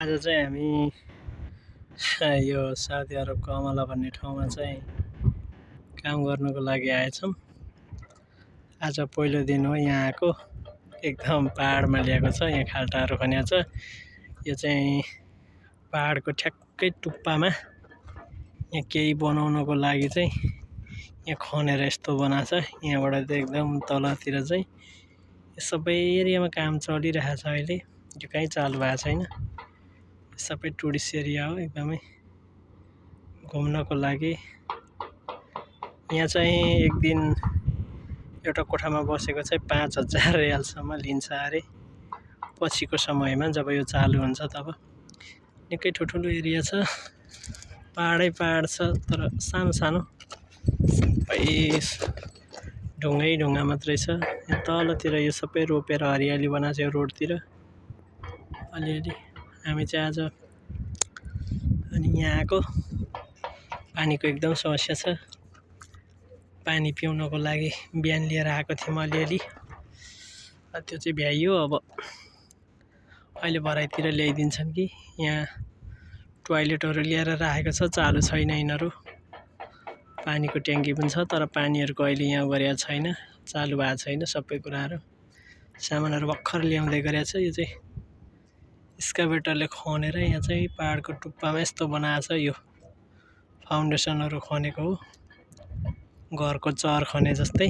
आज चाहिँ हामी यो साउदी अरबको अमला भन्ने ठाउँमा चाहिँ काम गर्नको लागि आएछौँ। आज पहिलो दिन हो यहाँ आएको। एकदम पहाडमा ल्याएको छ। यहाँ खाल्टाहरू खन्या छ। यो चाहिँ पहाडको ठ्याक्कै टुप्पामा यहाँ केही बनाउनको लागि चाहिँ यहाँ खनेर यस्तो बनाएको छ। यहाँबाट चाहिँ एकदम तलतिर चाहिँ यो सबै एरियामा काम चलिरहेछ। अहिले यो कहीँ चालु भएको छैन। सबै टुरिस्ट एरिया हो। एकदमै घुम्नको लागि यहाँ चाहिँ एक दिन एउटा कोठामा बसेको चाहिँ 5000 रियालसम्म लिन्छ अरे पछिको समयमा जब यो चालु हुन्छ तब। निकै ठुल्ठुलो एरिया छ। पहाडै पहाड छ तर सानो सानो सबै ढुङ्गै ढुङ्गा मात्रै छ। यहाँ तलतिर यो सबै रोपेर हरियाली बनाएको छ यो रोडतिर अलिअलि। हामी चाहिँ आज अनि यहाँ आएको पानीको एकदम समस्या छ। पानी पिउनको लागि बिहान लिएर आएको थियौँ अलिअलि। त्यो चाहिँ भ्याइयो। अब अहिले भराइतिर ल्याइदिन्छन् कि। यहाँ टोयलेटहरू ल्याएर राखेको छ, चालु छैन यिनीहरू। पानीको ट्याङ्की पनि छ तर पानीहरूको अहिले यहाँ गरेको छैन, चालु भएको छैन। सबै कुराहरू सामानहरू भर्खर ल्याउँदै गरेको छ। यो चाहिँ एक्सकाभेटरले खनेर यहाँ चाहिँ पहाडको टुप्पामा यस्तो बनाएको छ। यो फाउन्डेसनहरू खनेको हो, घरको चर खने जस्तै।